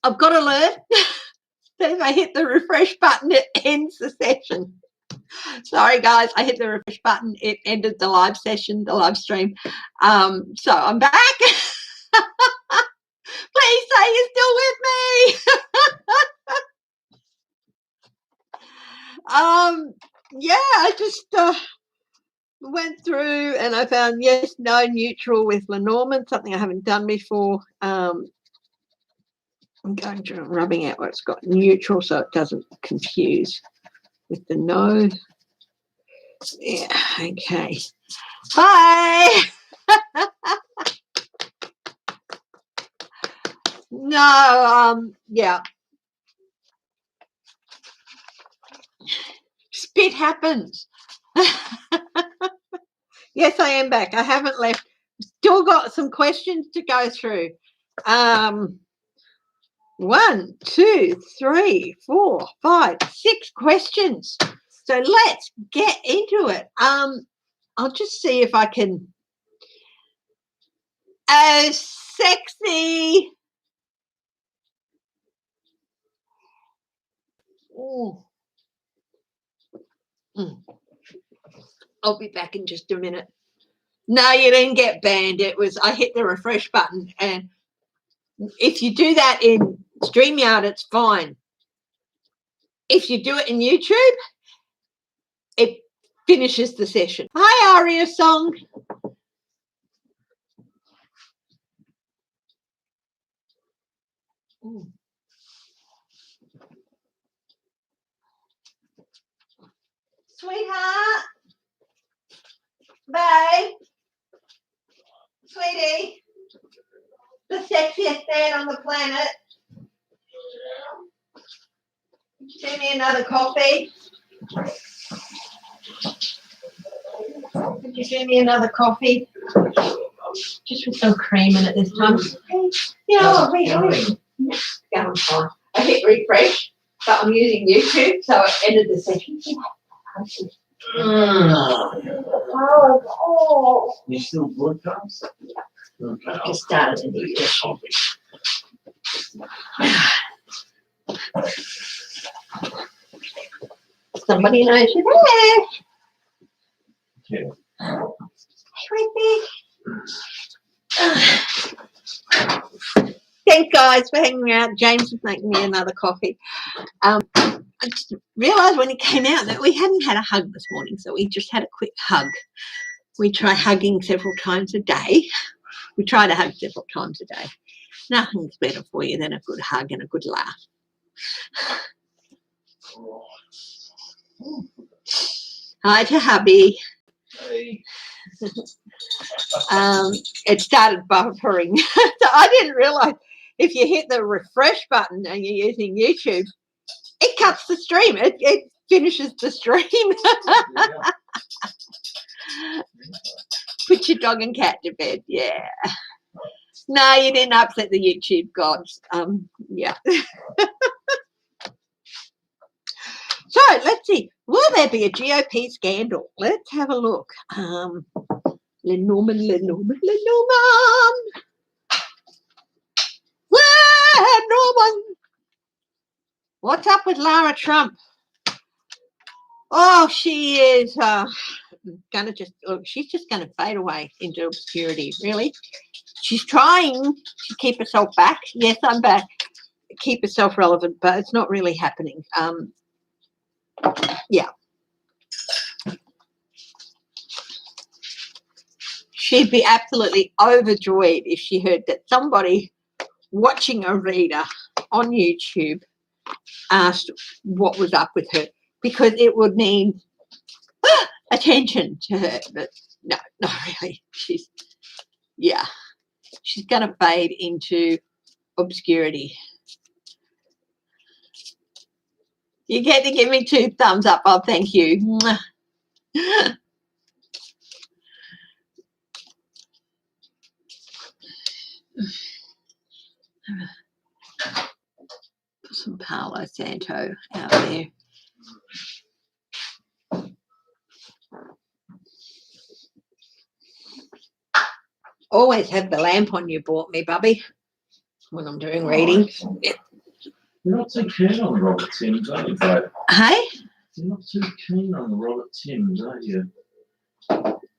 I've got to learn that if I hit the refresh button, it ends the session. Sorry, guys, I hit the refresh button. It ended the live session, the live stream. So I'm back. Please say you're still with me. Yeah, I just went through and I found yes, no, neutral with Lenormand, something I haven't done before. I'm going through and rubbing out where it's got neutral so it doesn't confuse with the no. Yeah, okay. Bye. No, yeah. Spit happens. Yes, I am back. I haven't left. Still got some questions to go through. 1, 2, 3, 4, 5, 6 questions. So let's get into it. I'll just see if I can. Oh, sexy. I'll be back in just a minute. No, you didn't get banned. It was I hit the refresh button, and if you do that in StreamYard, it's fine. If you do it in YouTube, it finishes the session. Hi, Aria Song. Sweetheart. Babe. Sweetie. The sexiest man on the planet. Send me another coffee. Could you send me another coffee? Just with some cream in it this time. Yeah, going fine. I hit refresh, but I'm using YouTube, so it ended the session. Oh. You still broadcast? Okay. I've just started a new session. Somebody knows you're there. Yeah. Hey, thanks, guys, for hanging out. James was making me another coffee. I just realised when he came out that we hadn't had a hug this morning, so we just had a quick hug. We try hugging several times a day. We try to hug several times a day. Nothing's better for you than a good hug and a good laugh. Hi to hubby. Hey. It started buffering. So I didn't realise if you hit the refresh button and you're using YouTube, it cuts the stream. It finishes the stream. Put your dog and cat to bed. Yeah. No, you didn't upset the YouTube gods. Yeah. So let's see. Will there be a GOP scandal? Let's have a look. Lenormand. Lenormand. What's up with Lara Trump? Oh, she is gonna just look. She's just gonna fade away into obscurity. Really, she's trying to keep herself back. Yes, I'm back. Keep herself relevant, but it's not really happening. Yeah. She'd be absolutely overjoyed if she heard that somebody watching a reader on YouTube asked what was up with her, because it would mean attention to her. But no, not really. She's going to fade into obscurity. You get to give me 2 thumbs up. Oh, thank you. Some Palo Santo out there. Always have the lamp on you bought me, Bubby, when I'm doing readings. Yeah. You're not too keen on the Robert Timms, are you, babe? Hey? You're not too keen on the Robert Timms, are you?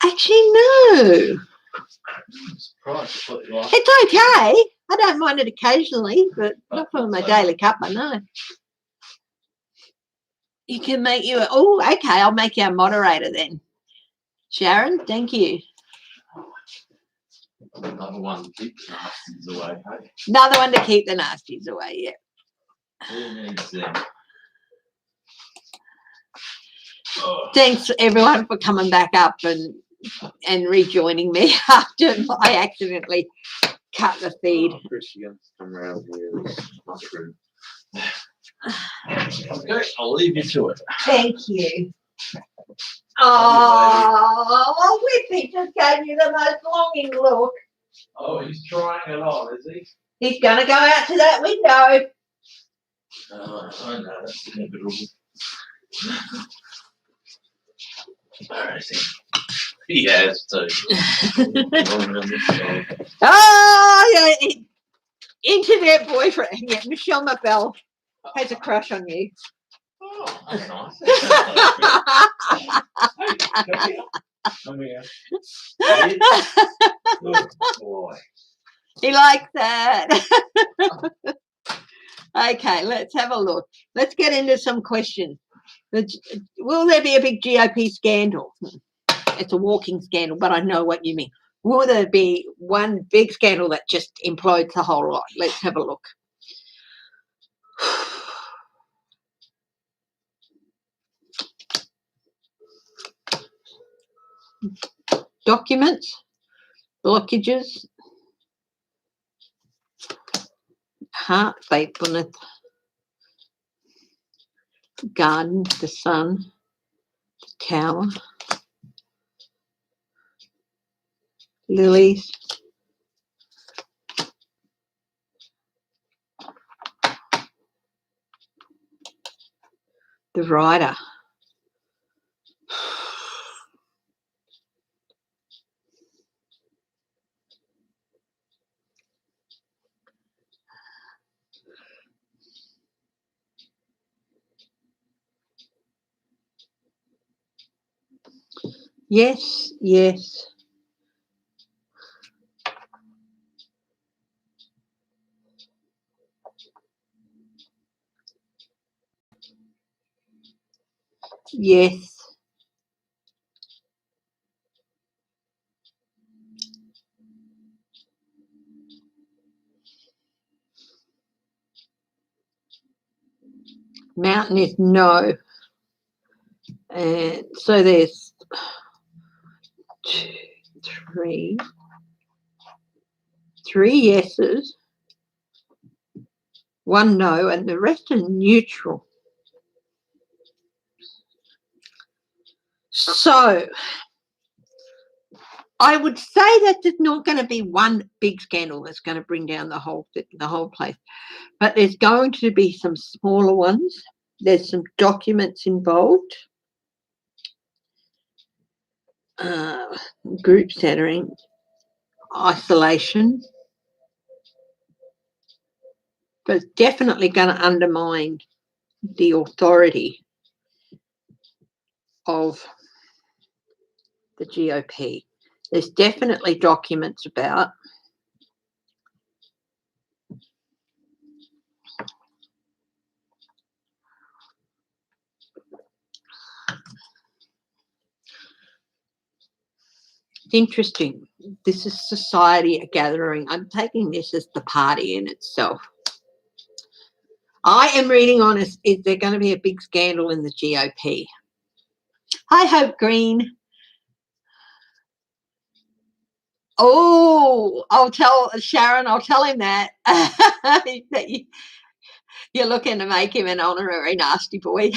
Actually, no. I'm surprised to put you off. It's okay. I don't mind it occasionally, but not for my daily cuppa, no. You can make you a, oh, okay, I'll make you a moderator then. Sharon, thank you. Another one to keep the nasties away, hey? Another one to keep the nasties away, yeah. Who needs them? Thanks everyone for coming back up and rejoining me after I accidentally cut the feed. Oh, Chris, you're going to come around here with this mushroom. Okay, I'll leave you to it. Thank you. Oh, Whippy just gave you the most longing look. Oh, he's trying it on, is he? He's going to go out to that window. Oh, I know, that's inevitable. Where is he? He has to. Oh, yeah, internet boyfriend. Yeah, Michelle McBell has a crush on you. Oh, that's nice. Hey, come here. Good boy. He likes that. Okay, let's have a look. Let's get into some questions. Will there be a big GOP scandal? It's a walking scandal, but I know what you mean. Will there be one big scandal that just implodes the whole lot? Let's have a look. Documents, blockages, heart, faithfulness, garden, the sun, the tower, lilies, the rider. Yes, yes. Yes. Mountain is no. And so there's 2, 3 yeses, 1 no, and the rest are neutral. So I would say that there's not going to be one big scandal that's going to bring down the whole place, but there's going to be some smaller ones. There's some documents involved, group centering, isolation, but it's definitely going to undermine the authority of the GOP. There's definitely documents about. It's interesting. This is society gathering. I'm taking this as the party in itself. I am reading on is there going to be a big scandal in the GOP? Hi, Hope Green. Oh, I'll tell Sharon, I'll tell him that, that you're looking to make him an honorary nasty boy.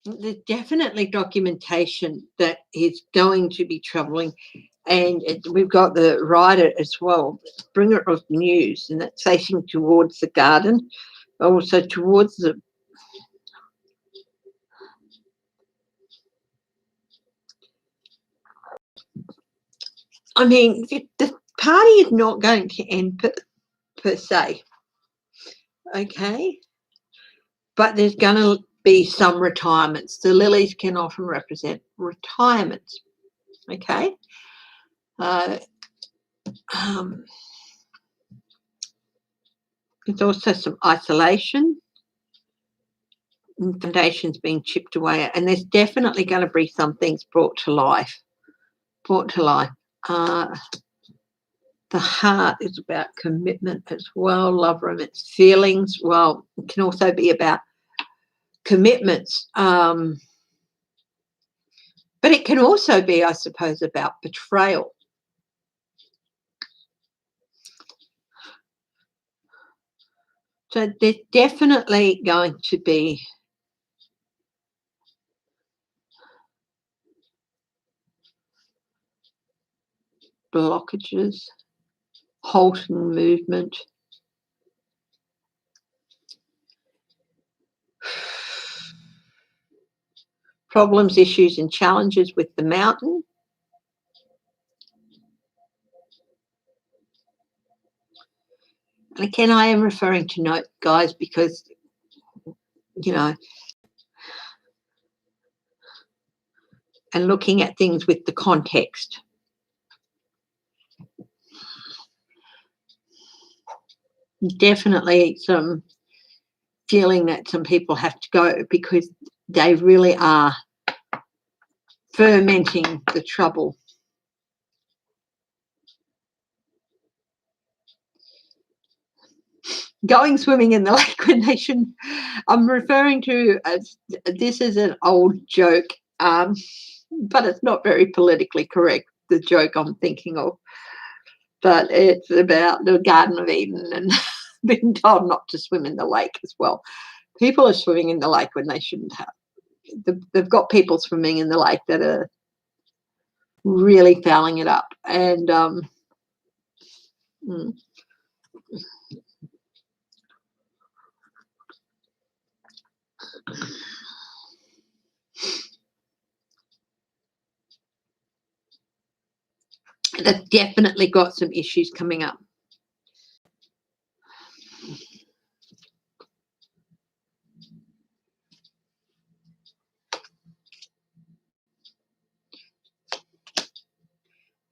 There's definitely documentation that is going to be troubling, and we've got the rider as well, bringer of news, and that's facing towards the garden, also towards the I mean, the party is not going to end per se, okay? But there's going to be some retirements. The lilies can often represent retirements, okay? There's also some isolation and foundations being chipped away at, and there's definitely going to be some things brought to life. The heart is about commitment as well, love, romance, feelings. Well, it can also be about commitments, but it can also be, I suppose, about betrayal. So there's definitely going to be blockages, halting movement. Problems, issues, and challenges with the mountain. And again, I am referring to note, guys, because, you know, and looking at things with the context. Definitely some feeling that some people have to go because they really are fermenting the trouble. Going swimming in the lake when they shouldn't. I'm referring to this is an old joke, but it's not very politically correct, the joke I'm thinking of. But it's about the Garden of Eden and being told not to swim in the lake as well. People are swimming in the lake when they shouldn't have. They've got people swimming in the lake that are really fouling it up. And they've definitely got some issues coming up.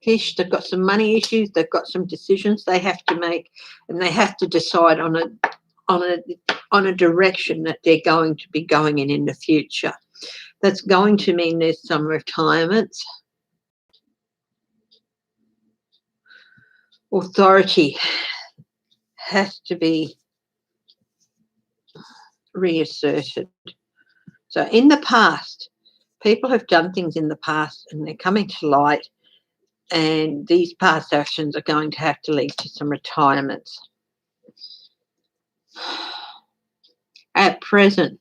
Fish, they've got some money issues, they've got some decisions they have to make, and they have to decide on a direction that they're going to be going in the future. That's going to mean there's some retirements. Authority has to be reasserted. So in the past, people have done things in the past and they're coming to light, and these past actions are going to have to lead to some retirements. At present,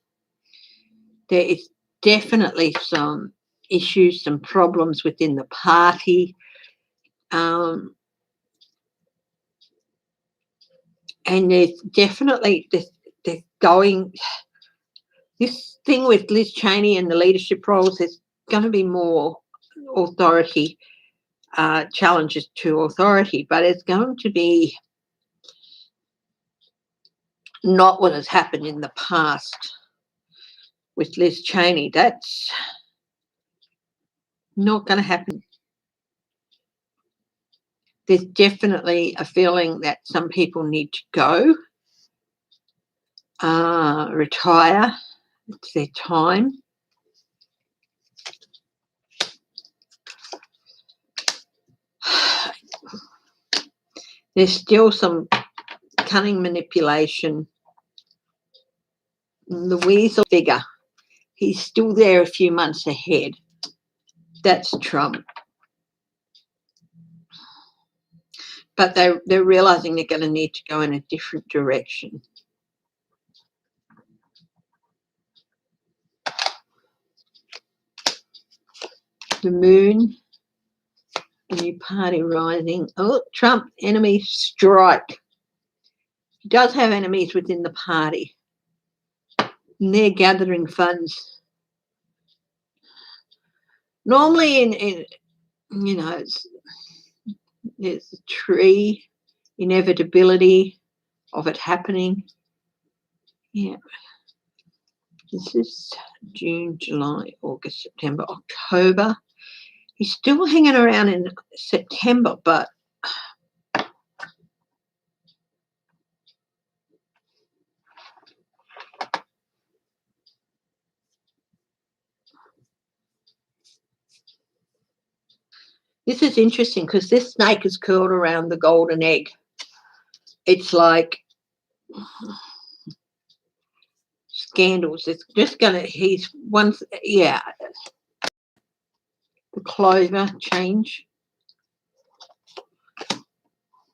there is definitely some issues, some problems within the party. And there's definitely this thing with Liz Cheney and the leadership roles. There's going to be more authority, challenges to authority, but it's going to be not what has happened in the past with Liz Cheney. That's not going to happen. There's definitely a feeling that some people need to go, retire. It's their time. There's still some cunning manipulation. The weasel figure, he's still there a few months ahead. That's Trump. But they're realising they're going to need to go in a different direction. The moon, a new party rising. Oh, Trump, enemy strike. He does have enemies within the party. And they're gathering funds. Normally in There's a tree, inevitability of it happening. Yeah. This is June, July, August, September, October. He's still hanging around in September, but this is interesting because this snake is curled around the golden egg. It's like scandals. It's just going to, he's once, yeah, the clover change,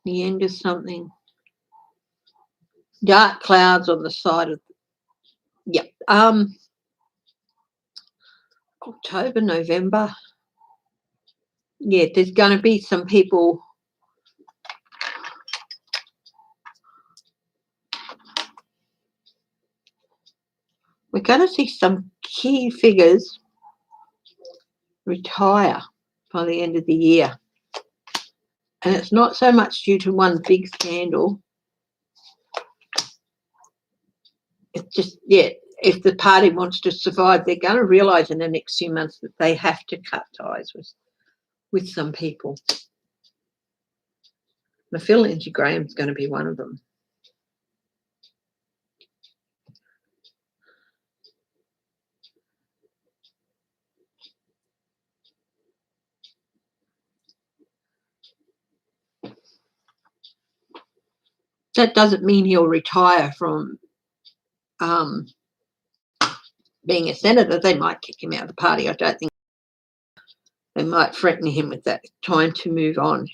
the end of something. Dark clouds on the side of, yeah, October, November. Yeah, there's going to be some people. We're going to see some key figures retire by the end of the year. And it's not so much due to one big scandal. It's just, yeah, if the party wants to survive, they're going to realise in the next few months that they have to cut ties with some people. I feel Lindsey Graham's going to be one of them. That doesn't mean he'll retire from being a senator. They might kick him out of the party. I don't think. They might threaten him with that, trying to move on,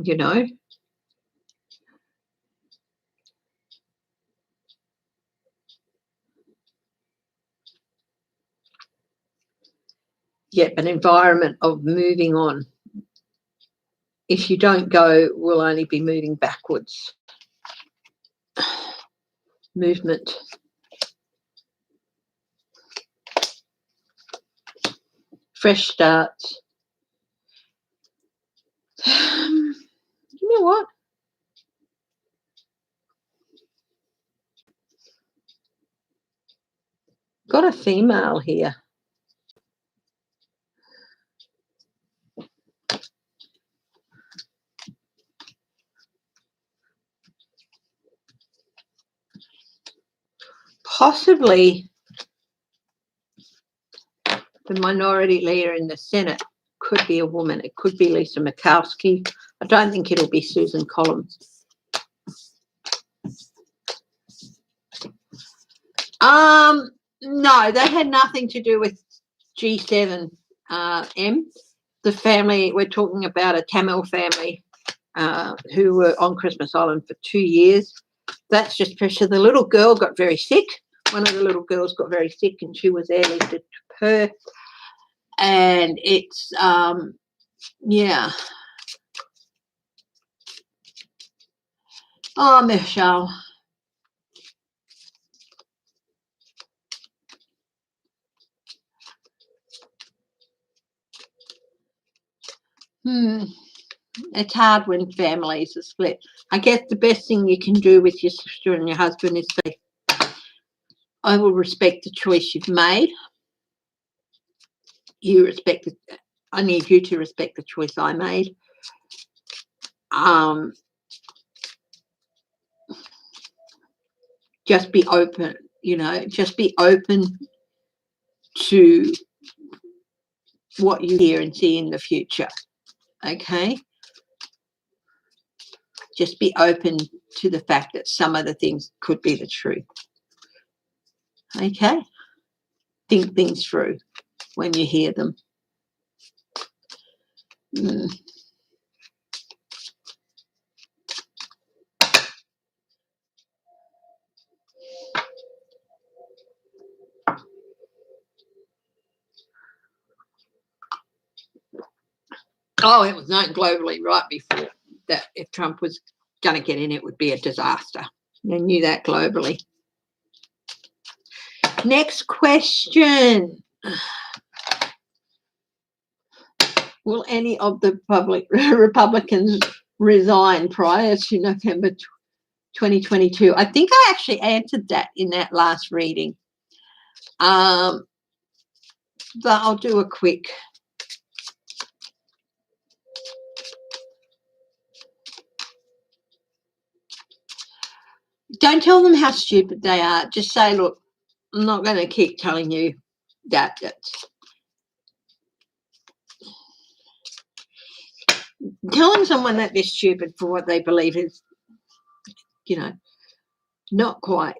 you know. Yeah, an environment of moving on. If you don't go, we'll only be moving backwards. Movement. Fresh starts. You know what? Got a female here. Possibly the minority leader in the Senate could be a woman. It could be Lisa Murkowski. I don't think it'll be Susan Collins. No, that had nothing to do with G7, M. The family, we're talking about a Tamil family who were on Christmas Island for 2 years. That's just pressure. The little girl got very sick. One of the little girls got very sick and she was airlifted to Perth. And it's, yeah. Oh, Michelle. It's hard when families are split. I guess the best thing you can do with your sister and your husband is say, I will respect the choice you've made. You respect it. I need you to respect the choice I made. Just be open, you know, just be open to what you hear and see in the future. Okay? Just be open to the fact that some of the things could be the truth. Okay? Think things through when you hear them. Oh, it was known globally right before that if Trump was going to get in, it would be a disaster. They knew that globally. Next question. Will any of the Republicans resign prior to November 2022? I think I actually answered that in that last reading. But I'll do a quick. Don't tell them how stupid they are. Just say, look, I'm not going to keep telling you that. Telling someone that they're stupid for what they believe is, not quite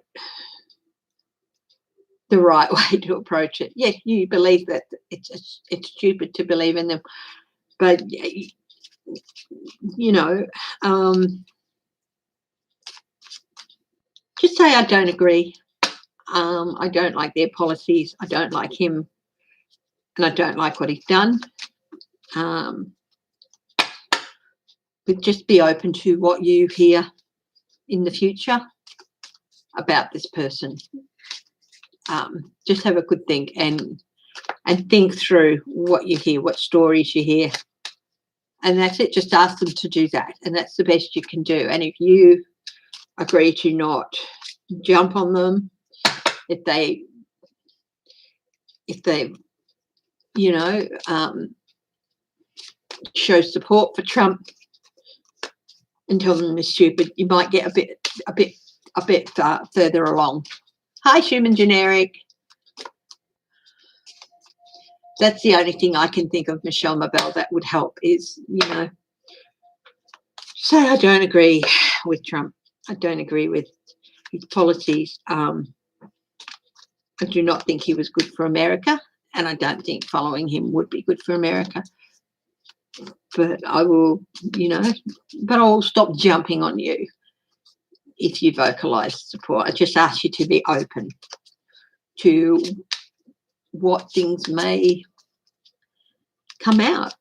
the right way to approach it. Yes, you believe that it's stupid to believe in them, but just say I don't agree. I don't like their policies. I don't like him, and I don't like what he's done. But just be open to what you hear in the future about this person. Just have a good think and think through what you hear, what stories you hear. And that's it. Just ask them to do that. And that's the best you can do. And if you agree to not jump on them, if they show support for Trump and tell them they're stupid, you might get a bit further along. Hi, Human Generic. That's the only thing I can think of, Michelle Mabel, that would help is, say I don't agree with Trump. I don't agree with his policies. I do not think he was good for America, and I don't think following him would be good for America. But I will, but I'll stop jumping on you if you vocalise support. I just ask you to be open to what things may come out.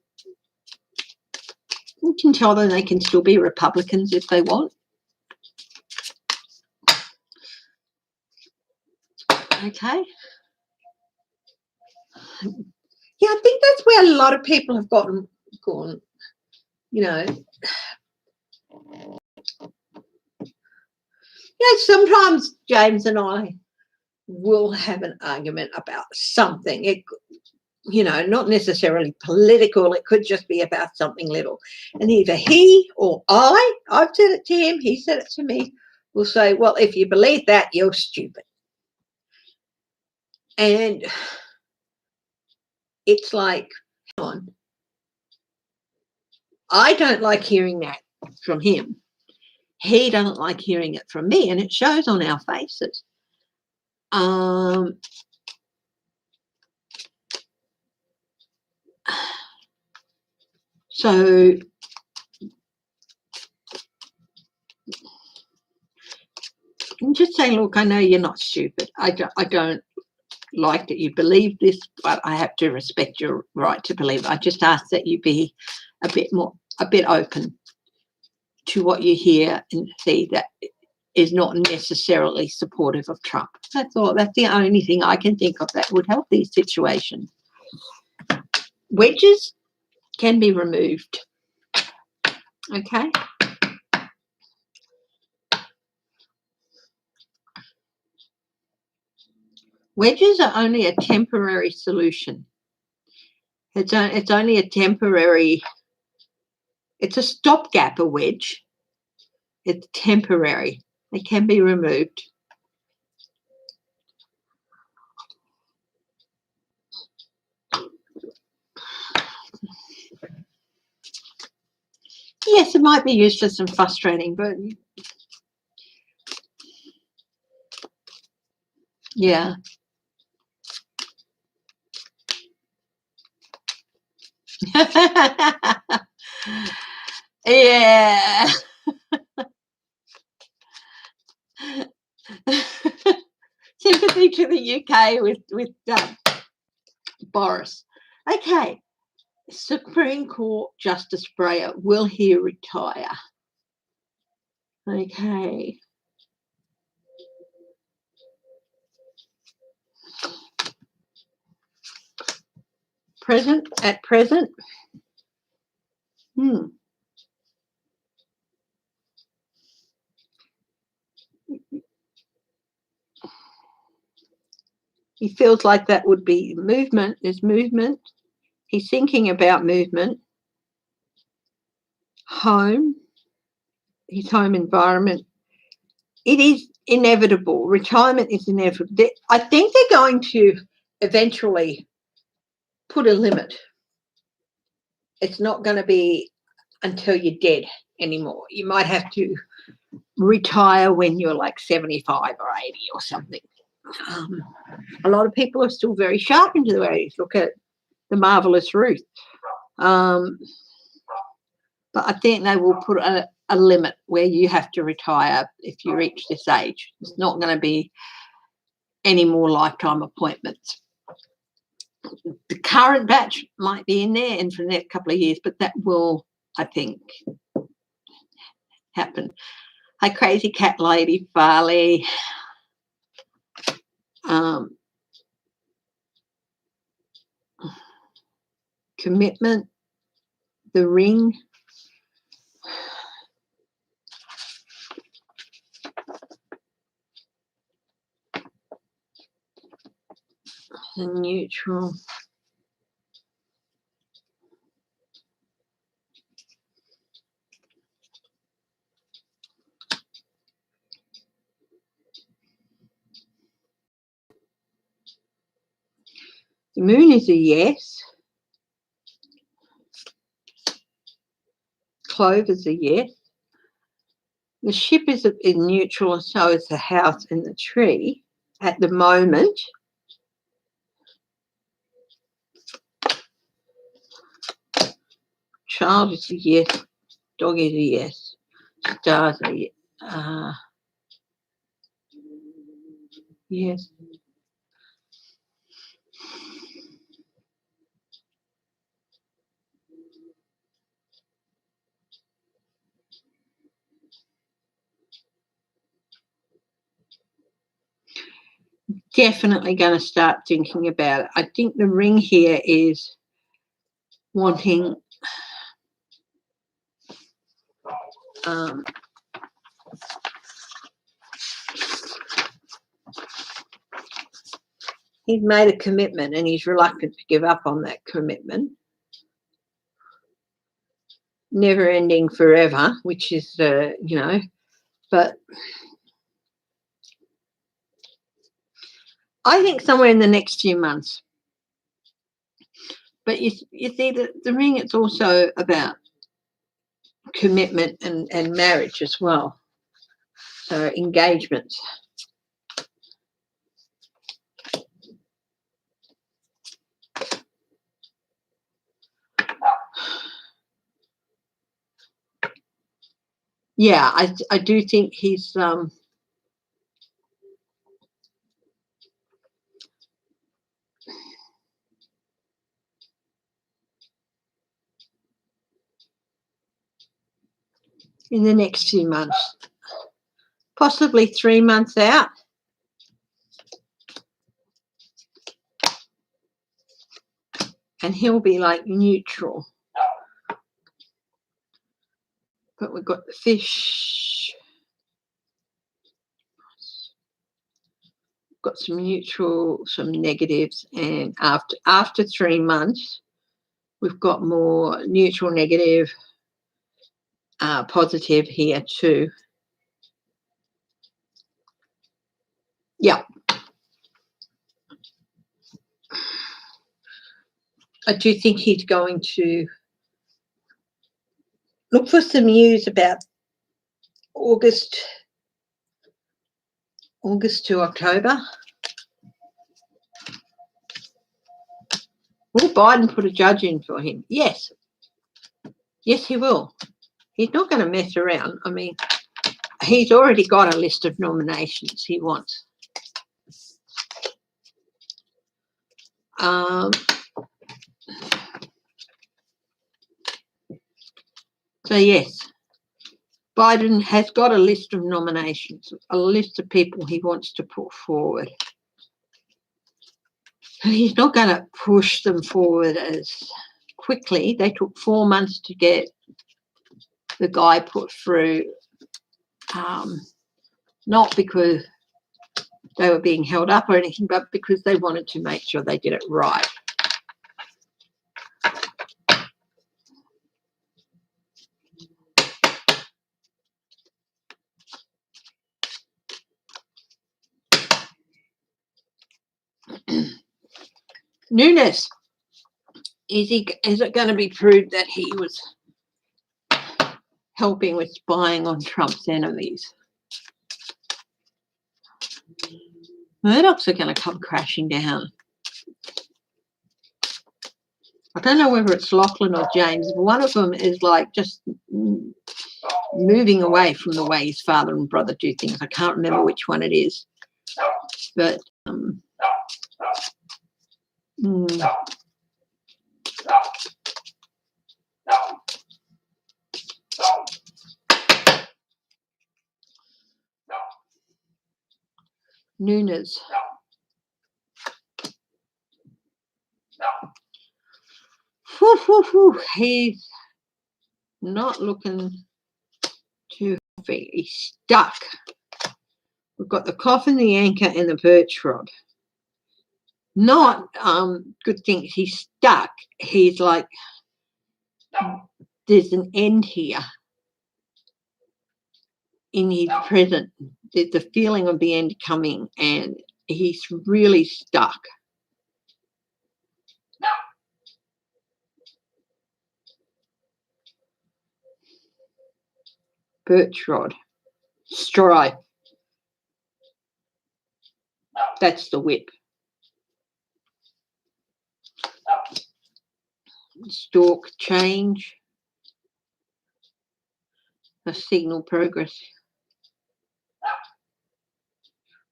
You can tell them they can still be Republicans if they want. Okay. Yeah, I think that's where a lot of people have gone, sometimes James and I will have an argument about something. It, not necessarily political. It could just be about something little. And either he or I've said it to him, he said it to me, will say, well, if you believe that, you're stupid. And it's like, hang on. I don't like hearing that from him. He doesn't like hearing it from me, and it shows on our faces. So just say, look, I know you're not stupid. I don't like that you believe this, but I have to respect your right to believe it. I just ask that you be a bit open to what you hear and see that is not necessarily supportive of Trump. That's all. That's the only thing I can think of that would help these situations. Wedges can be removed. Okay. Wedges are only a temporary solution. It's only a temporary. It's a stopgap, a wedge. It's temporary. It can be removed. Yes, it might be useless and frustrating, but yeah. Yeah. Sympathy to the UK with Boris. Okay. Supreme Court Justice Breyer, will he retire? Okay. At present, He feels like that would be movement. There's movement. He's thinking about movement. Home. His home environment. It is inevitable. Retirement is inevitable. I think they're going to eventually put a limit. It's not going to be until you're dead anymore. You might have to retire when you're like 75 or 80 or something. A lot of people are still very sharp into their 80s. Look at the marvelous Ruth. But I think they will put a limit where you have to retire if you reach this age. It's not going to be any more lifetime appointments. The current batch might be in there and for the next couple of years, but that will, I think, happen. Hi, Crazy Cat Lady Farley. Commitment, the ring. The neutral. The moon is a yes. Clover's a yes. The ship is in neutral, and so is the house and the tree at the moment. Child is a yes. Dog is a yes. Stars are yes. Definitely going to start thinking about it. I think the ring here is wanting he's made a commitment and he's reluctant to give up on that commitment. Never ending forever, which is, but I think somewhere in the next few months. But you see, the ring, it's also about commitment and marriage as well. So engagements. Yeah, I do think he's in the next few months, possibly 3 months out. And he'll be like neutral. But we've got the fish. Got some neutral, some negatives, and after 3 months, we've got more neutral, negative, positive here too. Yeah. I do think he's going to look for some news about August to October. Will Biden put a judge in for him? Yes. Yes, he will. He's not going to mess around. I mean, he's already got a list of nominations he wants. So, yes, Biden has got a list of nominations, a list of people he wants to put forward. And he's not going to push them forward as quickly. They took 4 months to get the guy put through, not because they were being held up or anything, but because they wanted to make sure they did it right. Nunes. Is it going to be proved that he was helping with spying on Trump's enemies? Murdochs are going to come crashing down. I don't know whether it's Lachlan or James. One of them is like just moving away from the way his father and brother do things. I can't remember which one it is. But Nunes. Whew, whew, whew. He's not looking too healthy. He's stuck. We've got the coffin, the anchor, and the birch rod. Not good things. He's stuck. He's like, there's an end here in his present. There's the feeling of the end coming, and he's really stuck. Birch rod. Strife. That's the whip. Stalk change. A signal progress.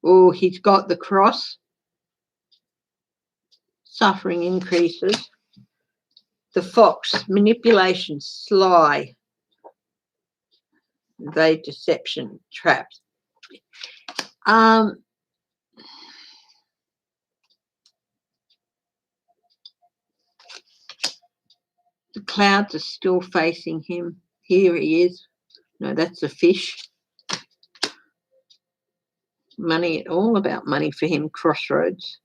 Oh, he's got the cross. Suffering increases. The fox, manipulation, sly. Evade, deception, traps. The clouds are still facing him. Here he is. No, that's a fish. Money, all about money for him, crossroads.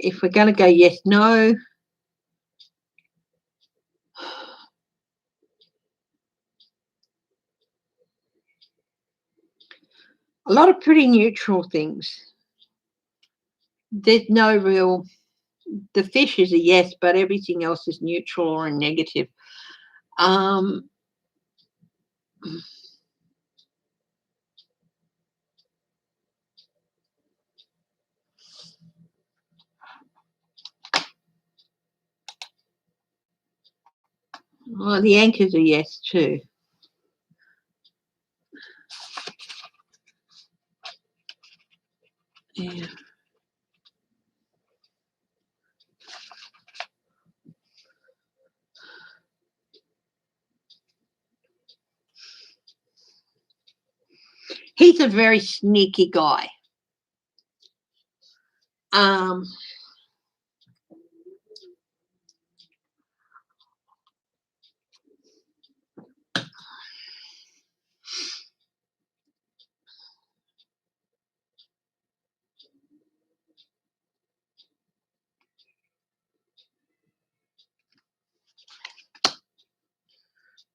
If we're going to go yes, no. A lot of pretty neutral things. There's no real, the fish is a yes, but everything else is neutral or a negative. Well, the anchor's a yes too. Yeah. He's a very sneaky guy.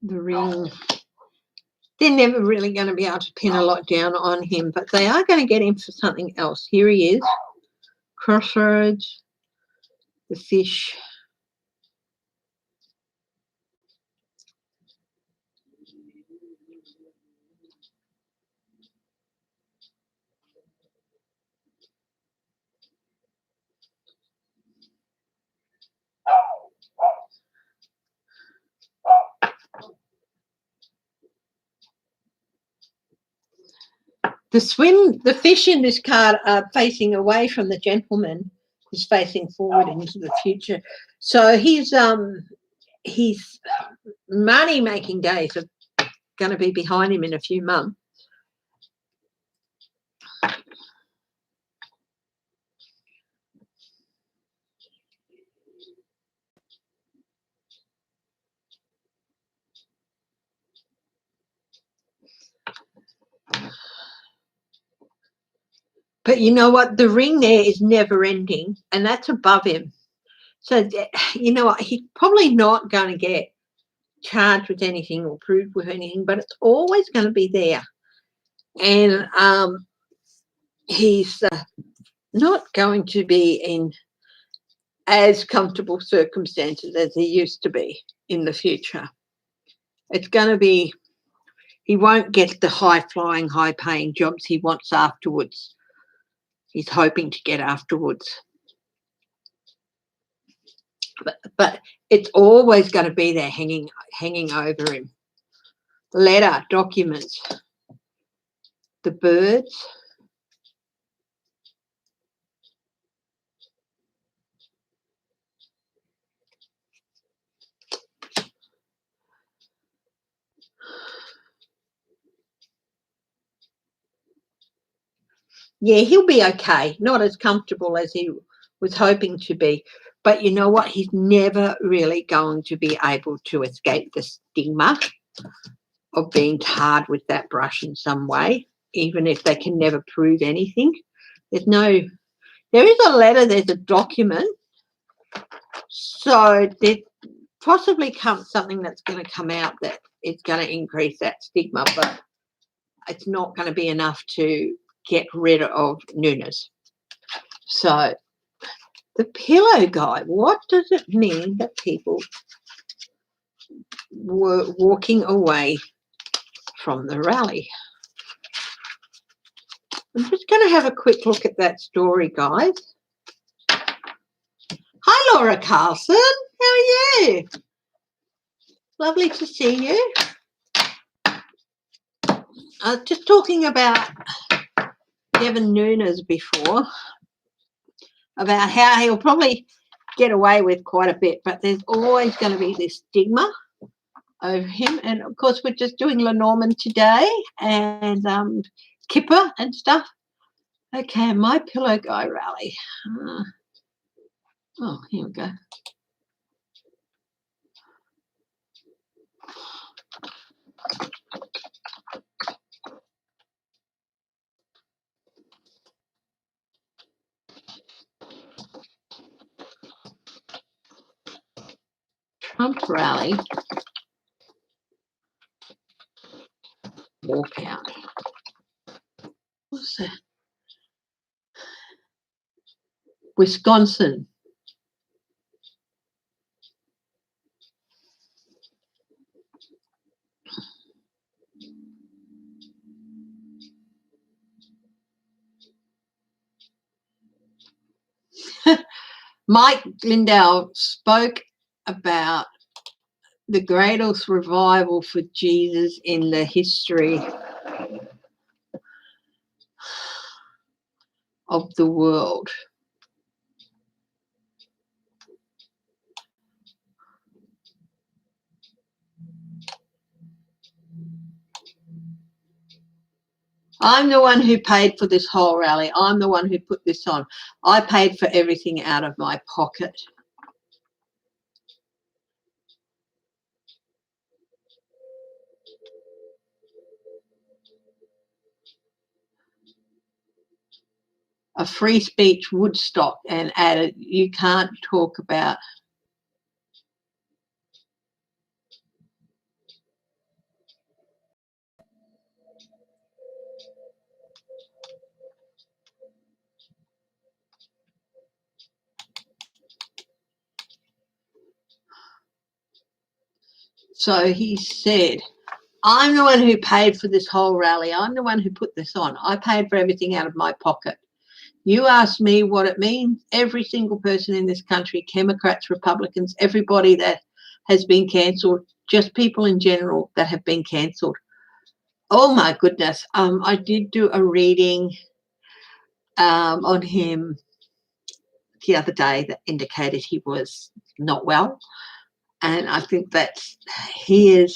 The ring. They're never really going to be able to pin a lot down on him, but they are going to get him for something else. Here he is. Crossroads. The fish. The fish in this card are facing away from the gentleman who's facing forward into the future. So his money-making days are going to be behind him in a few months. But you know what? The ring there is never ending, and that's above him. So, you know what? He's probably not going to get charged with anything or proved with anything, but it's always going to be there. And he's not going to be in as comfortable circumstances as he used to be in the future. It's going to be, he won't get the high-flying, high-paying jobs he wants afterwards. He's hoping to get afterwards. But it's always going to be there hanging over him. Letter, documents, the birds. Yeah, he'll be okay. Not as comfortable as he was hoping to be. But you know what? He's never really going to be able to escape the stigma of being tarred with that brush in some way, even if they can never prove anything. There is a letter, there's a document. So there possibly comes something that's going to come out that is going to increase that stigma, but it's not going to be enough to get rid of Nunes. So the pillow guy, what does it mean that people were walking away from the rally? I'm just going to have a quick look at that story, guys. Hi, Laura Carlson. How are you? Lovely to see you. I was just talking about Devin Nunes before, about how he'll probably get away with quite a bit, but there's always going to be this stigma over him. And of course, we're just doing Lenormand today and Kipper and stuff. Okay, my pillow guy rally. Oh, here we go. Trump rally. Walkout. What's that? Wisconsin. Mike Lindell spoke about the greatest revival for Jesus in the history of the world. I'm the one who paid for this whole rally. I'm the one who put this on. I paid for everything out of my pocket. A free speech Woodstock and added, you can't talk about. So he said, I'm the one who paid for this whole rally. I'm the one who put this on. I paid for everything out of my pocket. You ask me what it means. Every single person in this country, Democrats, Republicans, everybody that has been cancelled, just people in general that have been cancelled. Oh my goodness. I did do a reading on him the other day that indicated he was not well. And I think that he is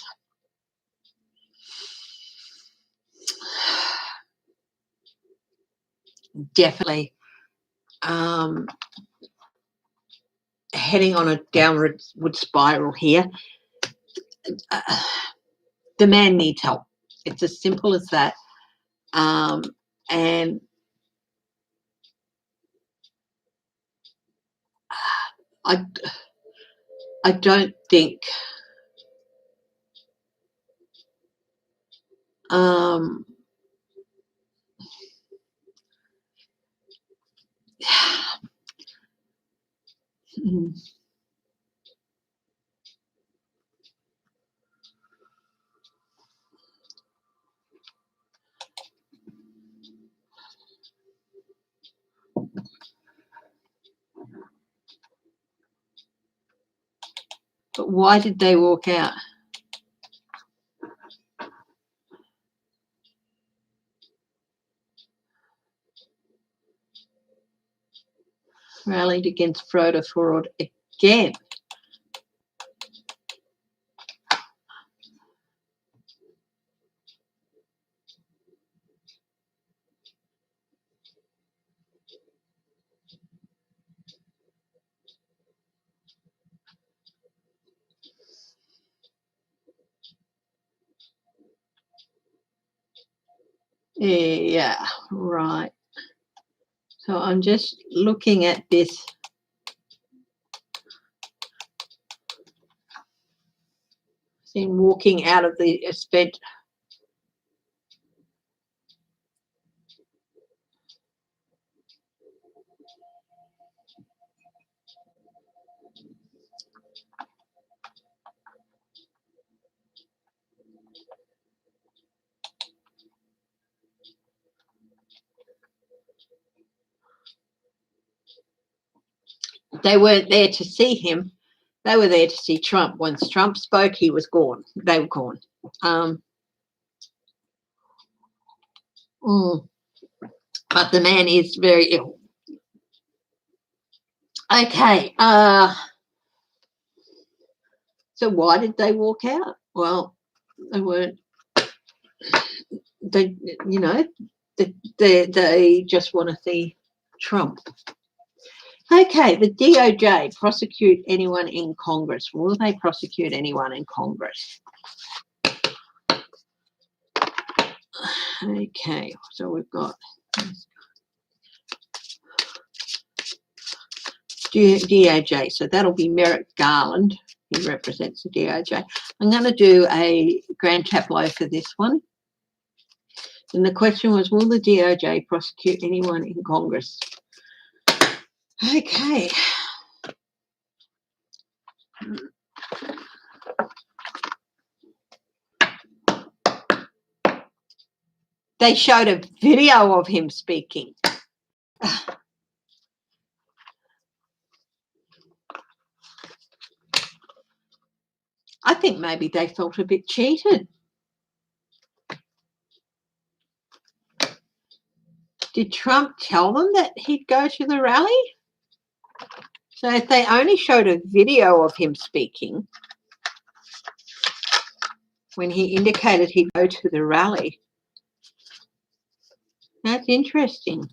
definitely heading on a downward spiral here. The man needs help. It's as simple as that. And I don't think but why did they walk out? Rallied against Frodo fraud again. Yeah, right. So I'm just looking at this. Seen walking out of the event. They weren't there to see him. They were there to see Trump. Once Trump spoke, he was gone. They were gone. But the man is very ill. Okay. So why did they walk out? Well, they weren't. They, you know, they just want to see Trump. Okay, the DOJ prosecute anyone in Congress. Will they prosecute anyone in Congress? Okay, so we've got DOJ. So that'll be Merrick Garland. He represents the DOJ. I'm going to do a grand tableau for this one. And the question was, will the DOJ prosecute anyone in Congress? Okay. They showed a video of him speaking. I think maybe they felt a bit cheated. Did Trump tell them that he'd go to the rally? So if they only showed a video of him speaking when he indicated he'd go to the rally, that's interesting.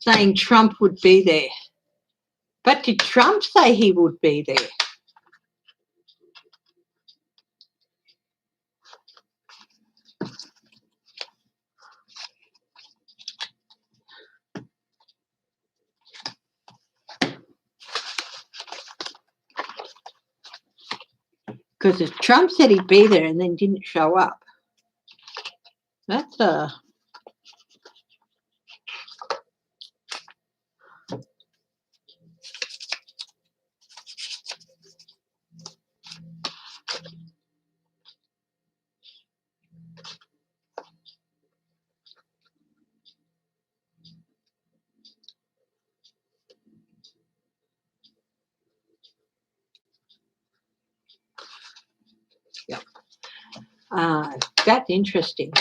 Saying Trump would be there. But did Trump say he would be there? Because if Trump said he'd be there and then didn't show up, that's a... That's interesting.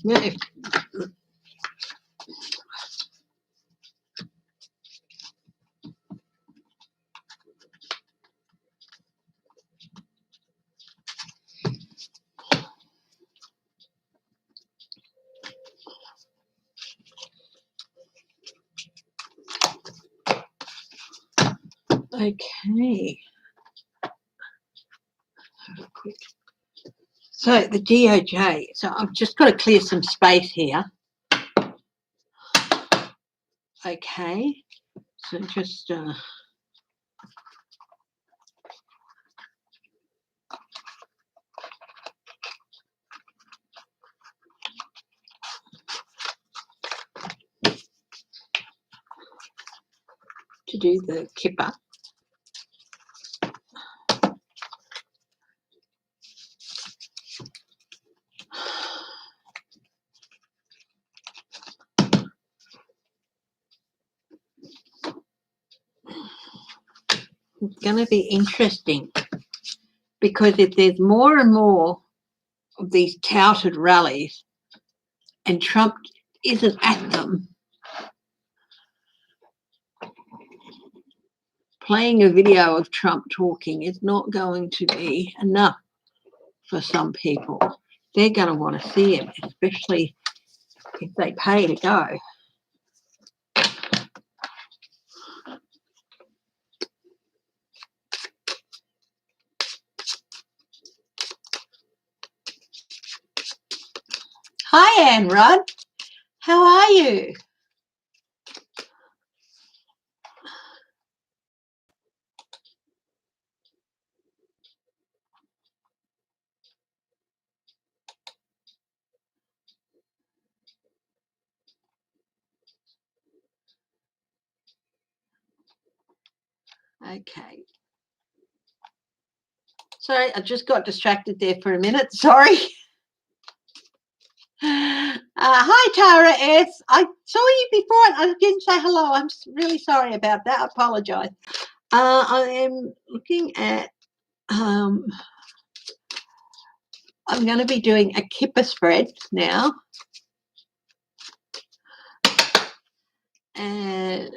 Yeah. Okay. So the DOJ. So I've just got to clear some space here. Okay. So just to do the kipper. It's going to be interesting because if there's more and more of these touted rallies and Trump isn't at them, playing a video of Trump talking is not going to be enough for some people. They're going to want to see him, especially if they pay to go. Hi, Anne Rudd. How are you? Okay. Sorry, I just got distracted there for a minute. Sorry. Hi, Tara S. I saw you before and I didn't say hello. I'm really sorry about that. I apologise. I am looking at, I'm going to be doing a kipper spread now. And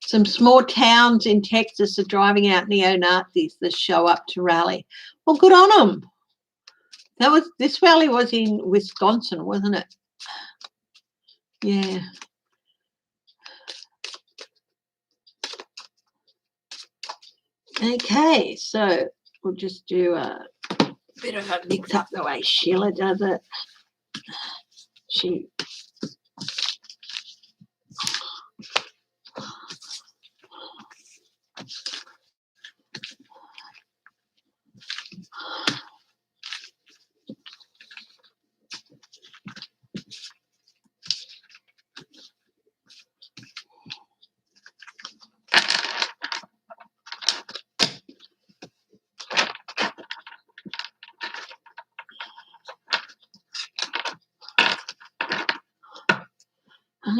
some small towns in Texas are driving out neo-Nazis that show up to rally. Well, good on them. This rally was in Wisconsin, wasn't it? Yeah. Okay, so we'll just do a bit of a mix up the way Sheila does it. She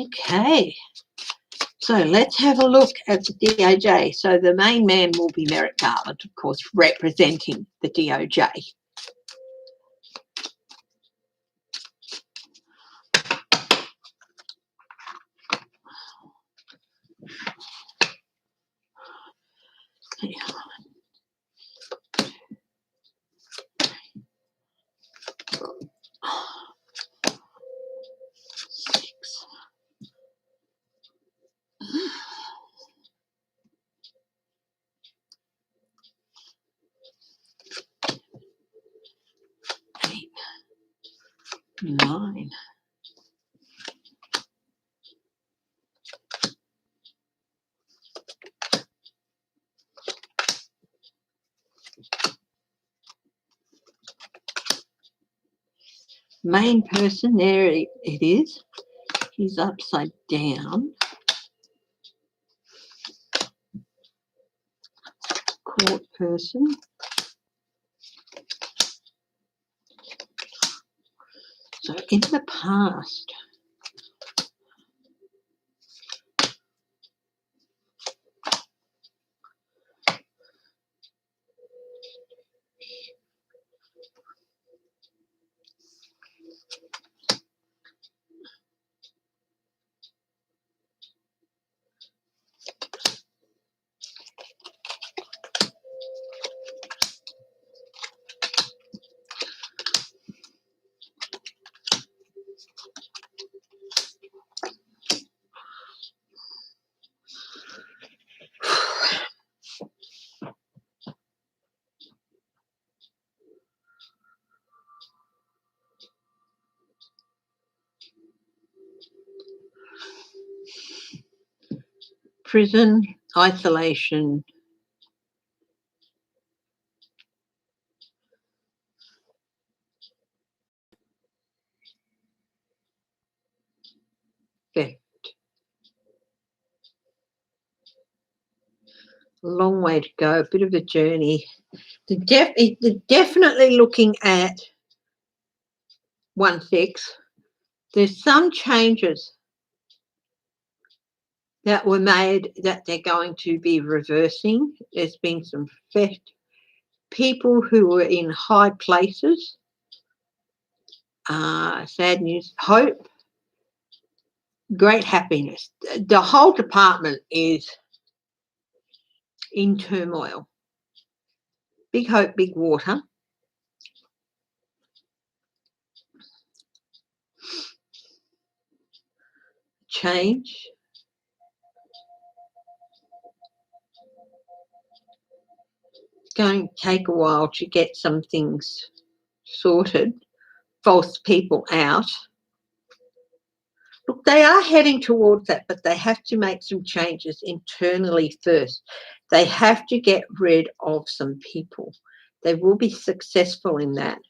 okay. So let's have a look at the DOJ. So the main man will be Merrick Garland, of course, representing the DOJ. Eight, 9. Main person, there it is. He's upside down. court person. So in the past, prison, isolation, theft. A long way to go, a bit of a journey. They're definitely looking at 1/6. There's some changes that were made that they're going to be reversing. There's been some theft. People who were in high places, sad news, hope, great happiness. The whole department is in turmoil. Big hope, big water. Change. It's going to take a while to get some things sorted. False people out. Look, they are heading towards that, but they have to make some changes internally first. They have to get rid of some people. They will be successful in that,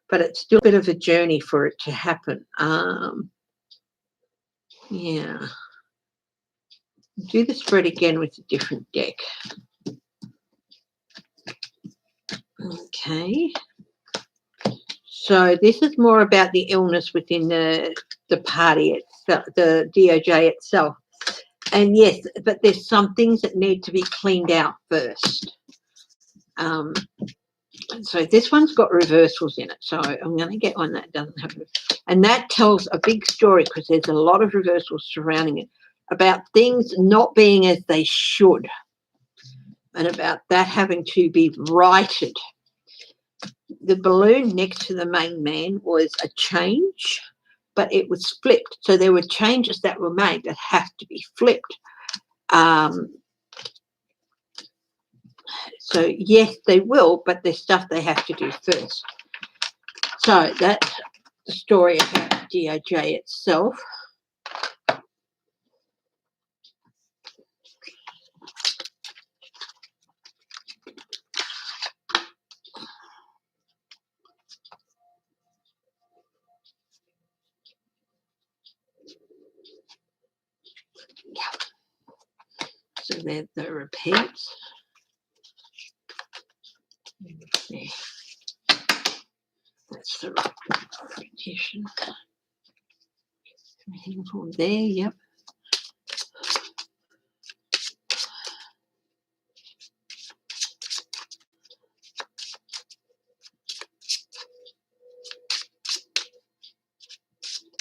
but it's still a bit of a journey for it to happen. Yeah. Do the spread again with a different deck. Okay. So this is more about the illness within the party itself, the DOJ itself. And yes, but there's some things that need to be cleaned out first. So this one's got reversals in it. So I'm going to get one that doesn't have it. And that tells a big story because there's a lot of reversals surrounding it about things not being as they should and about that having to be righted. The balloon next to the main man was a change, but it was flipped. So there were changes that were made that have to be flipped. So yes, they will, but there's stuff they have to do first. So that's the story about DOJ itself. So they're the repeats. Yeah. That's the repetition. Everything from there, yep.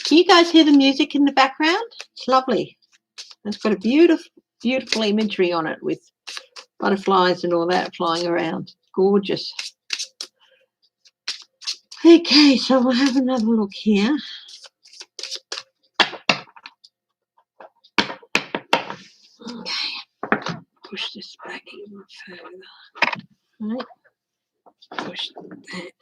Can you guys hear the music in the background? It's lovely. It's got a beautiful, beautiful imagery on it with butterflies and all that flying around. Gorgeous. Okay, so we'll have another look here. Okay, push this back even further. Right, push that.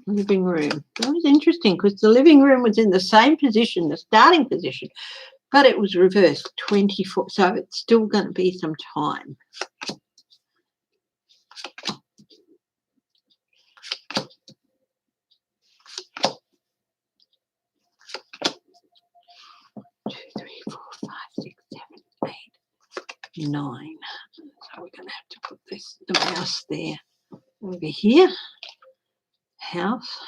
Living room. That was interesting because the living room was in the same position, the starting position, but it was reversed 24. So it's still going to be some time. 9. So we're going to have to put the mouse there. Over here. House.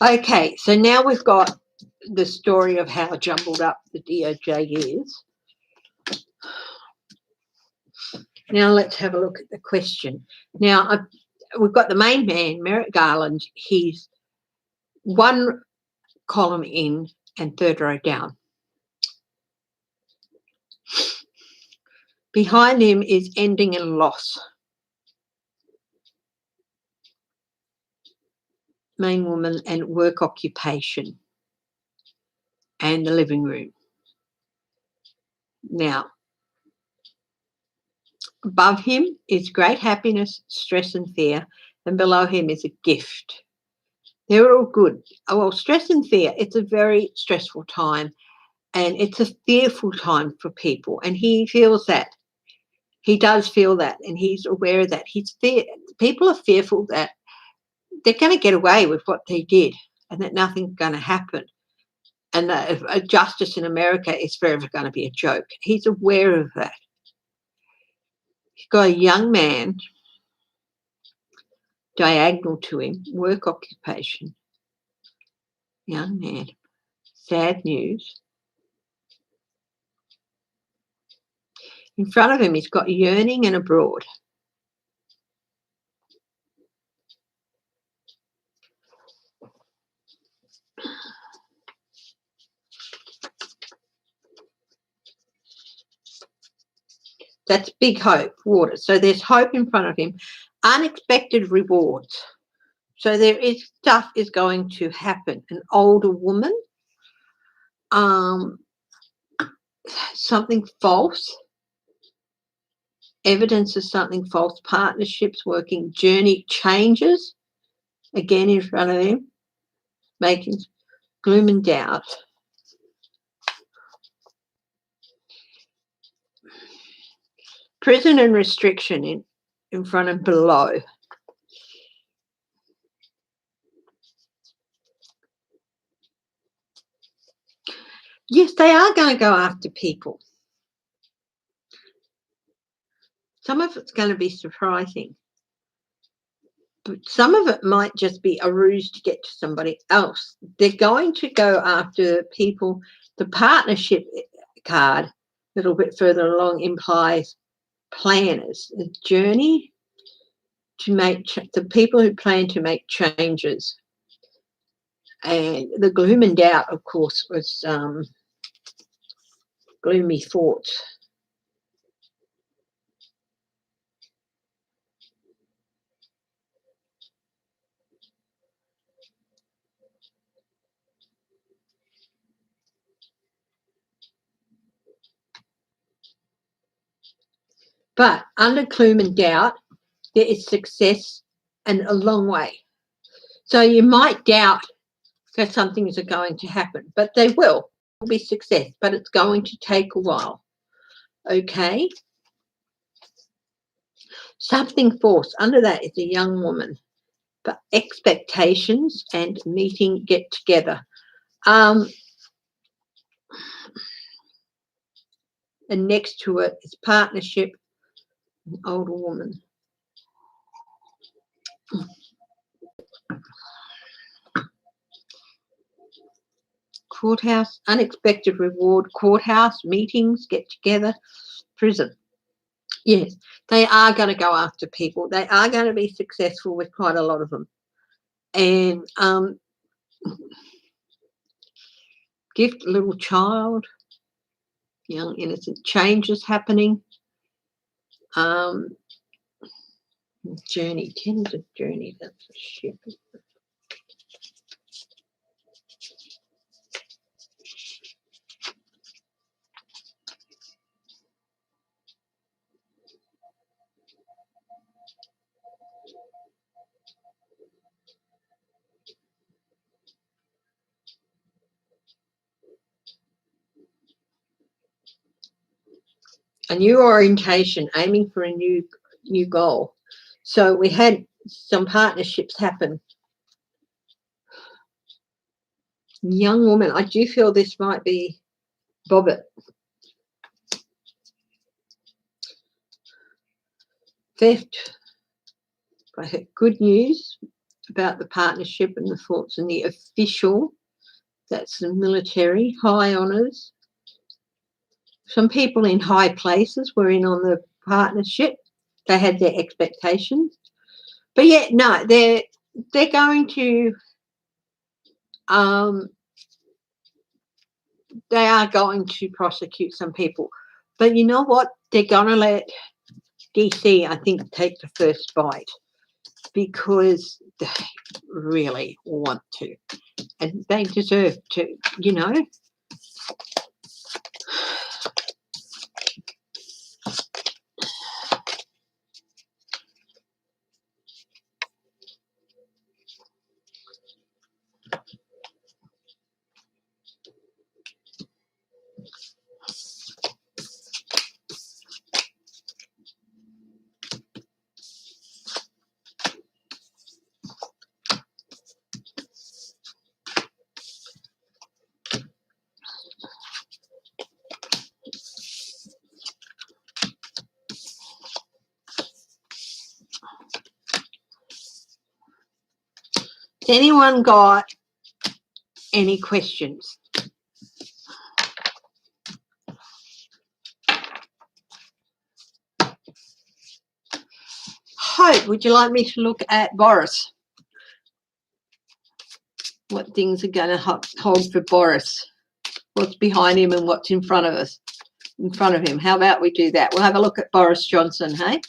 Okay, so now we've got the story of how jumbled up the DOJ is. Now let's have a look at the question. Now we've got the main man, Merrick Garland. He's one column in and third row down. Behind him is ending in loss. Main woman and work occupation and the living room. Now, above him is great happiness, stress and fear, and below him is a gift. They're all good. Oh, well, stress and fear, it's a very stressful time and it's a fearful time for people, and he feels that. He does feel that, and he's aware of that. People are fearful that they're going to get away with what they did and that nothing's going to happen, and that justice in America is forever going to be a joke. He's aware of that. He's got a young man diagonal to him, work occupation, young man, sad news. In front of him, he's got yearning and abroad. That's big hope, water. So there's hope in front of him. Unexpected rewards. So there is stuff is going to happen. An older woman, something false, evidence of something false, partnerships working, journey changes, again in front of him, making gloom and doubt. Prison and restriction in front and below. Yes, they are going to go after people. Some of it's going to be surprising. But some of it might just be a ruse to get to somebody else. They're going to go after people. The partnership card, a little bit further along, implies planners, a journey to make the people who plan to make changes. And the gloom and doubt, of course, was gloomy thoughts. But under gloom and doubt, there is success and a long way. So you might doubt that some things are going to happen, but they will be success, but it's going to take a while. Okay? Something false. Under that is a young woman. But expectations and meeting get together. And next to it is partnership, an older woman. Courthouse, unexpected reward, courthouse, meetings, get together, prison. Yes, they are going to go after people. They are going to be successful with quite a lot of them. And gift, little child. young innocent changes happening. Journey, tentative journey, that's a ship. A new orientation, aiming for a new goal. So we had some partnerships happen. Young woman, I do feel this might be Bobbit. Theft. I had good news about the partnership and the thoughts and the official. That's the military, high honours. Some people in high places were in on the partnership. They had their expectations. But yet, no, they're going to they are going to prosecute some people. But you know what? They're going to let DC, I think, take the first bite because they really want to. And they deserve to, you know. Has anyone got any questions? Hope, would you like me to look at Boris? What things are going to hold for Boris? What's behind him and what's in front of us? In front of him. How about we do that? We'll have a look at Boris Johnson, hey?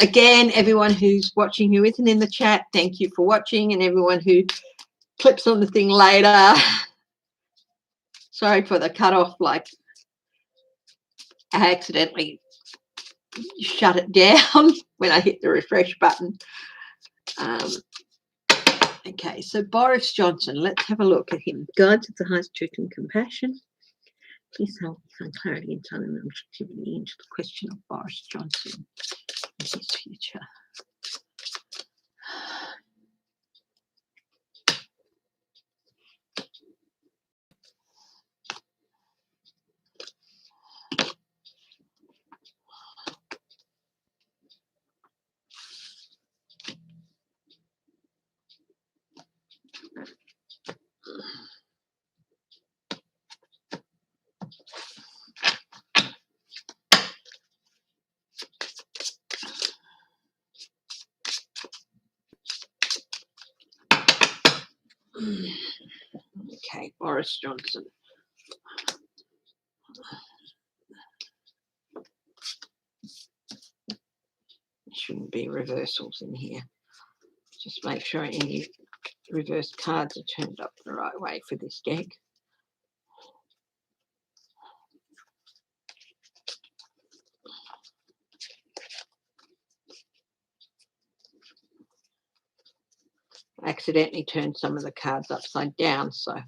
Again, everyone who's watching who isn't in the chat, thank you for watching, and everyone who clips on the thing later, sorry for the cut-off, like I accidentally shut it down when I hit the refresh button. Okay, so Boris Johnson, let's have a look at him. Guides of the highest truth and compassion. Please help me find clarity and time and objectivity into the question of Boris Johnson and his future. Okay, Boris Johnson. Shouldn't be reversals in here. Just make sure any reverse cards are turned up the right way for this deck. I accidentally turned some of the cards upside down, so I'm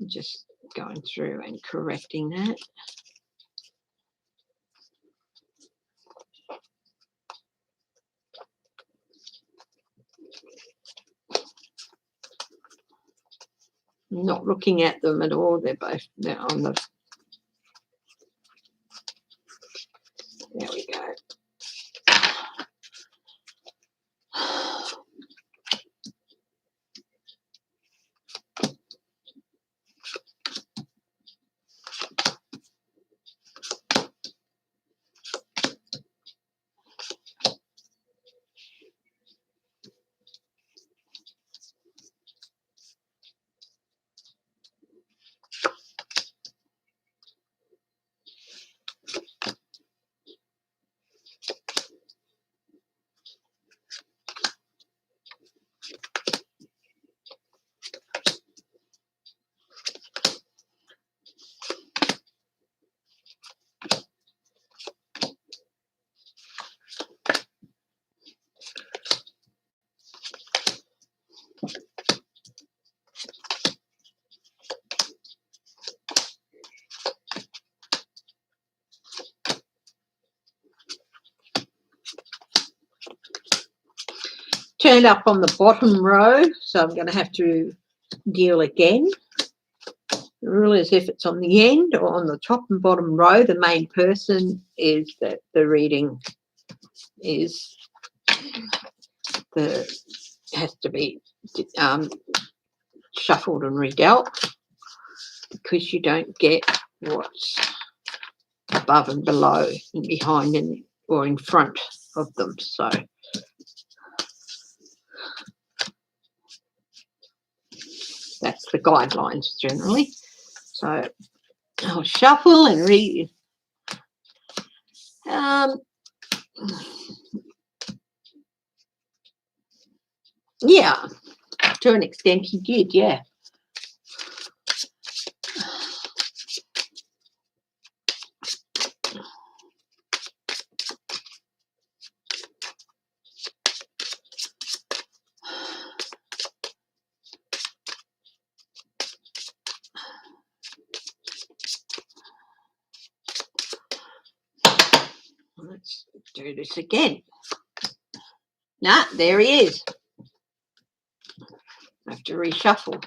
just going through and correcting that. Not looking at them at all. They're on the. There we go. turned up on the bottom row, so I'm going to have to deal again. The rule is if it's on the end or on the top and bottom row, the main person is that the reading is has to be shuffled and redealt, because you don't get what's above and below and behind and or in front of them. So that's the guidelines generally. So I'll shuffle and read. Yeah, to an extent he did, yeah. Let's do this again. Nah, there he is. I have to reshuffle.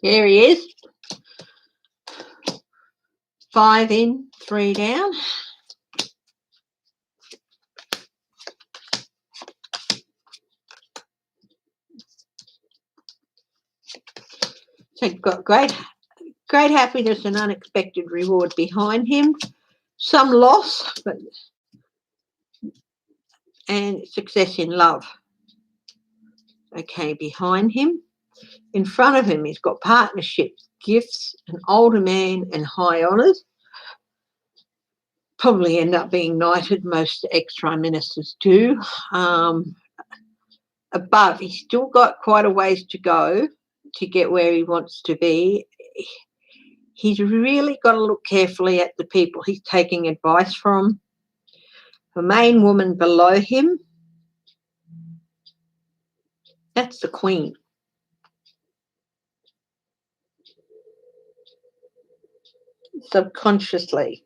There he is. 5 in, 3 down. So got great happiness and unexpected reward behind him. Some loss, and success in love. Okay, behind him. In front of him, he's got partnerships, gifts, an older man, and high honours. Probably end up being knighted. Most ex-prime ministers do. Above, he's still got quite a ways to go to get where he wants to be. He's really got to look carefully at the people he's taking advice from. The main woman below him, that's the Queen. Subconsciously.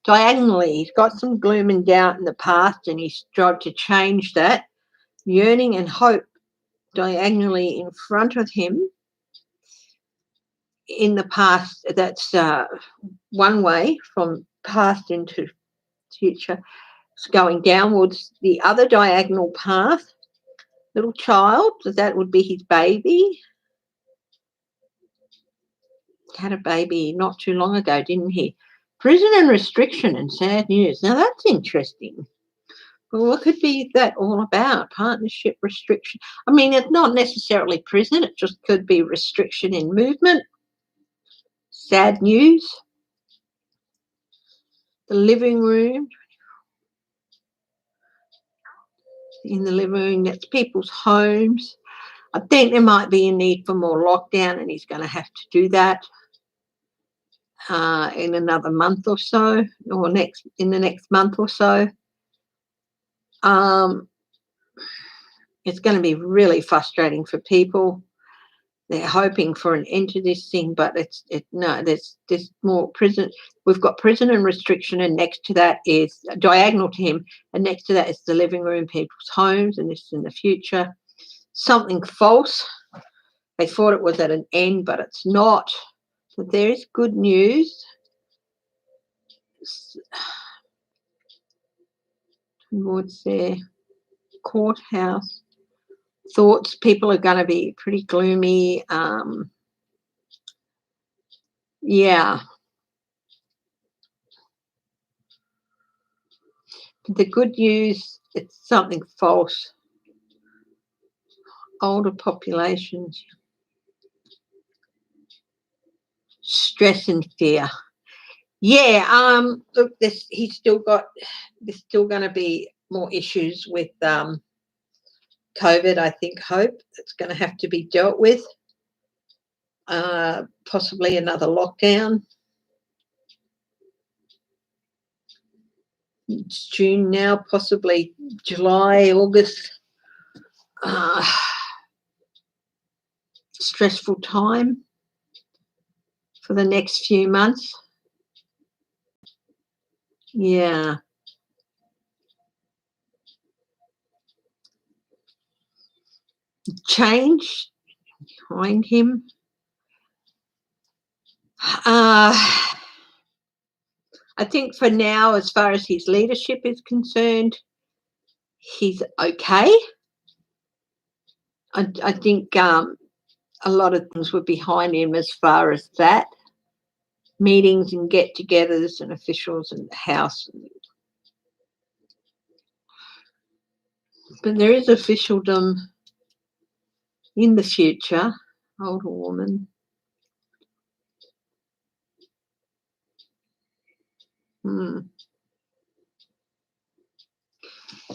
Diagonally, he's got some gloom and doubt in the past, and he's tried to change that. Yearning and hope diagonally in front of him. In the past, that's one way from past into future. It's going downwards. The other diagonal path, little child, that would be his baby. Had a baby not too long ago, didn't he? Prison and restriction and sad news. Now that's interesting. Well, what could be that all about? Partnership restriction. I mean, it's not necessarily prison. It just could be restriction in movement. Sad news. The living room. In the living room, that's people's homes. I think there might be a need for more lockdown, and he's going to have to do that in another month or so, or in the next month or so. It's going to be really frustrating for people. They're hoping for an end to this thing, but there's more prison. We've got prison and restriction, and next to that is diagonal to him, and next to that is the living room, people's homes, and this is in the future. Something false. They thought it was at an end, but it's not. But there is good news. Towards their courthouse. thoughts. People are going to be pretty gloomy. Yeah. The good news, it's something false. Older populations, stress and fear. Yeah, look, there's still going to be more issues with COVID, I think, hope that's going to have to be dealt with. Possibly another lockdown. It's June now, possibly July, August. Stressful time for the next few months. Yeah. Change behind him. I think for now, as far as his leadership is concerned, he's okay. I think a lot of things were behind him as far as that. Meetings and get-togethers and officials in the house. But there is officialdom in the future. Older woman.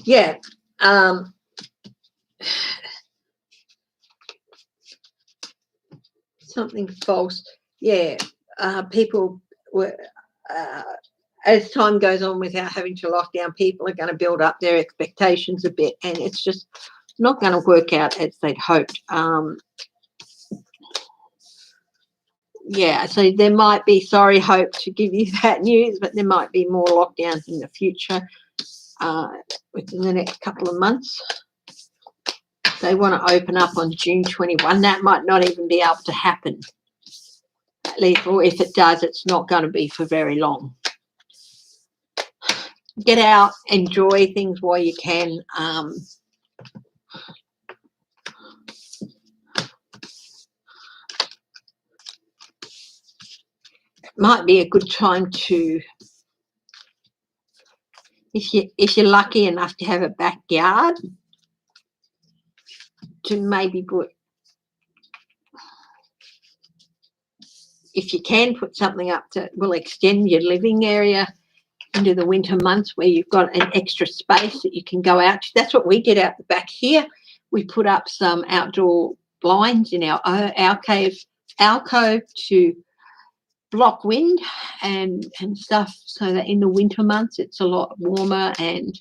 Yeah. Something false. Yeah. People were, as time goes on without having to lock down, people are going to build up their expectations a bit, and it's just not going to work out as they'd hoped. Yeah, so there might be, sorry, Hope, to give you that news, but there might be more lockdowns in the future within the next couple of months. They want to open up on June 21. That might not even be able to happen. At least, or if it does, it's not going to be for very long. Get out, enjoy things while you can. Might be a good time to, if you're lucky enough to have a backyard, to maybe put, if you can, put something up that will extend your living area into the winter months where you've got an extra space that you can go out to. That's what we did out the back here. We put up some outdoor blinds in our alcove to block wind and stuff, so that in the winter months it's a lot warmer and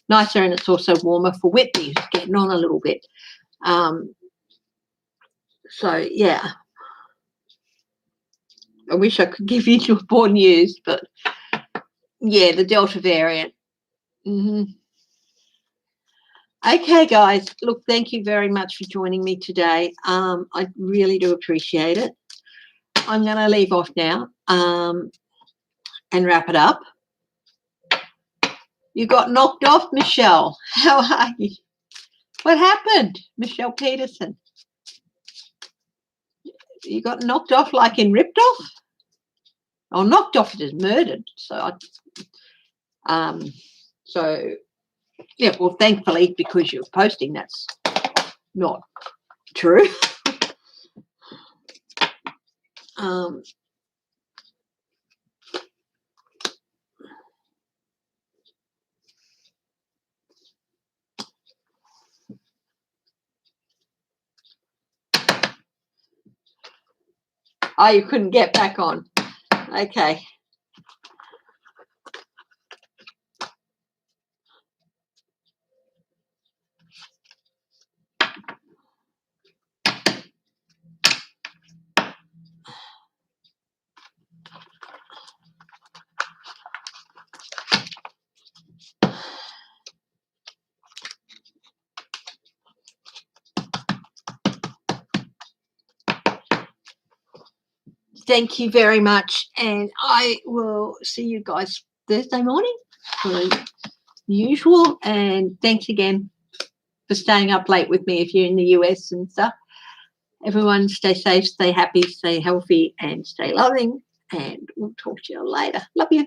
nicer, and it's also warmer for Whitney, who's getting on a little bit. So yeah, I wish I could give you more news, but yeah, the Delta variant. Okay, guys, look, thank you very much for joining me today. I really do appreciate it. I'm going to leave off now and wrap it up. You got knocked off, Michelle. How are you? What happened, Michelle Peterson? You got knocked off like in ripped off? Or knocked off is murdered. So, yeah, well, thankfully, because you're posting, that's not true. Oh, you couldn't get back on. Okay. Thank you very much, and I will see you guys Thursday morning for usual, and thanks again. for staying up late with me if you're in the US and stuff. Everyone stay safe, stay happy, stay healthy, and stay loving. And we'll talk to you later. Love you.